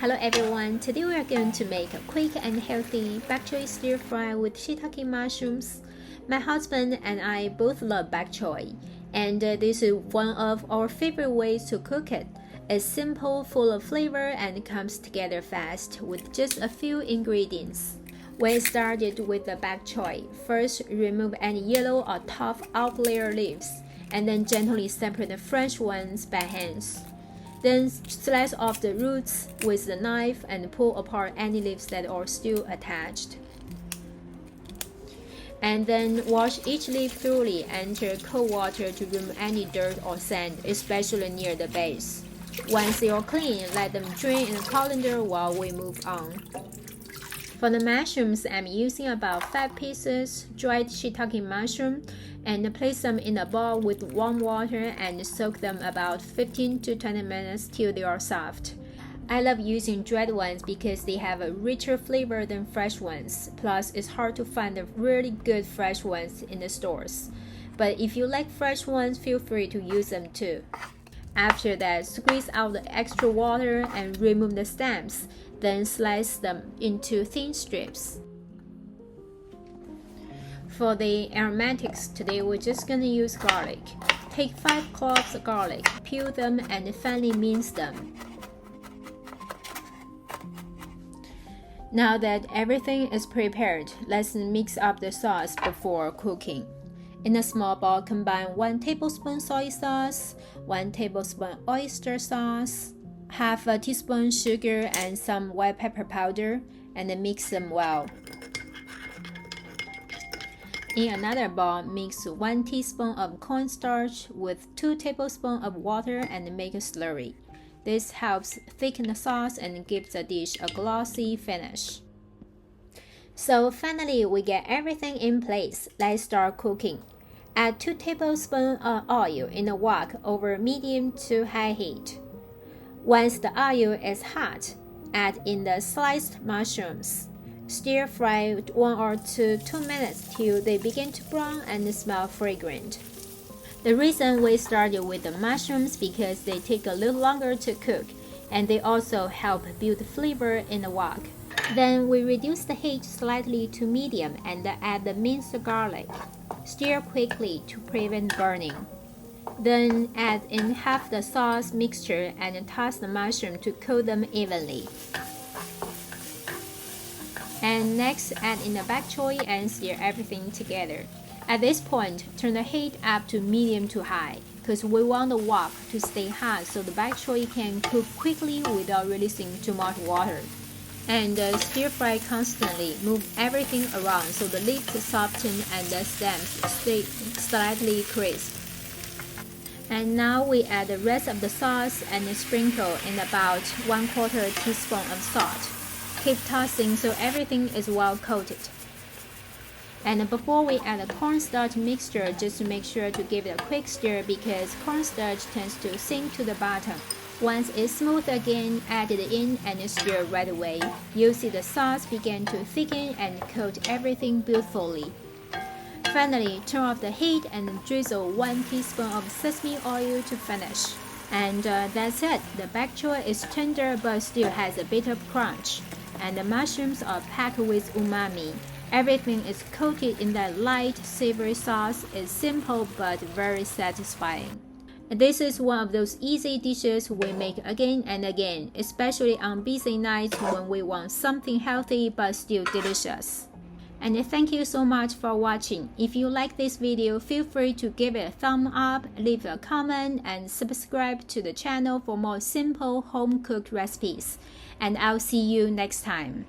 Hello everyone, today we are going to make a quick and healthy bok choy stir fry with shiitake mushrooms. My husband and I both love bok choy, and this is one of our favorite ways to cook it. It's simple, full of flavor, and comes together fast with just a few ingredients. We started with the bok choy. First, remove any yellow or tough outlier leaves, and then gently separate the fresh ones by hands. Then slice off the roots with the knife and pull apart any leaves that are still attached. And then wash each leaf thoroughly and enter cold water to remove any dirt or sand, especially near the base. Once they are clean, let them drain in a colander while we move on. For the mushrooms, I'm using about 5 pieces dried shiitake mushroom and place them in a bowl with warm water and soak them about 15 to 20 minutes till they are soft. I love using dried ones because they have a richer flavor than fresh ones. Plus, it's hard to find the really good fresh ones in the stores. But if you like fresh ones, feel free to use them too. After that, squeeze out the extra water and remove the stems. Then slice them into thin strips. For the aromatics, today we're just gonna use garlic. Take 5 cloves of garlic, peel them and finely mince them. Now that everything is prepared, let's mix up the sauce before cooking. In a small bowl, combine 1 tablespoon soy sauce, 1 tablespoon oyster sauce, half a teaspoon sugar and some white pepper powder, and then mix them well. In another bowl, mix 1 teaspoon of cornstarch with 2 tablespoons of water and make a slurry. This helps thicken the sauce and gives the dish a glossy finish. So finally, we get everything in place. Let's start cooking. Add 2 tablespoons of oil in a wok over medium to high heat. Once the oil is hot, add in the sliced mushrooms. Stir fry 1 or 2 minutes till they begin to brown and smell fragrant. The reason we started with the mushrooms because they take a little longer to cook, and they also help build flavor in the wok. Then we reduce the heat slightly to medium and add the minced garlic. Stir quickly to prevent burning. Then add in half the sauce mixture and toss the mushroom to coat them evenly. And next, add in the bok choy and stir everything together. At this point, turn the heat up to medium to high, because we want the wok to stay hot so the bok choy can cook quickly without releasing too much water. And stir fry constantly. Move everything around so the leaves soften and the stems stay slightly crisp. And now we add the rest of the sauce and sprinkle in about 1/4 teaspoon of salt. Keep tossing so everything is well coated. And before we add the cornstarch mixture, just make sure to give it a quick stir because cornstarch tends to sink to the bottom. Once it's smooth again, add it in and stir right away. You'll see the sauce begin to thicken and coat everything beautifully. Finally, turn off the heat and drizzle 1 teaspoon of sesame oil to finish. And that's it. The bok choy is tender but still has a bit of crunch. And the mushrooms are packed with umami. Everything is coated in that light, savory sauce. It's simple but very satisfying. This is one of those easy dishes we make again and again, especially on busy nights when we want something healthy but still delicious. And thank you so much for watching. If you like this video, feel free to give it a thumb up, leave a comment, and subscribe to the channel for more simple home-cooked recipes. And I'll see you next time.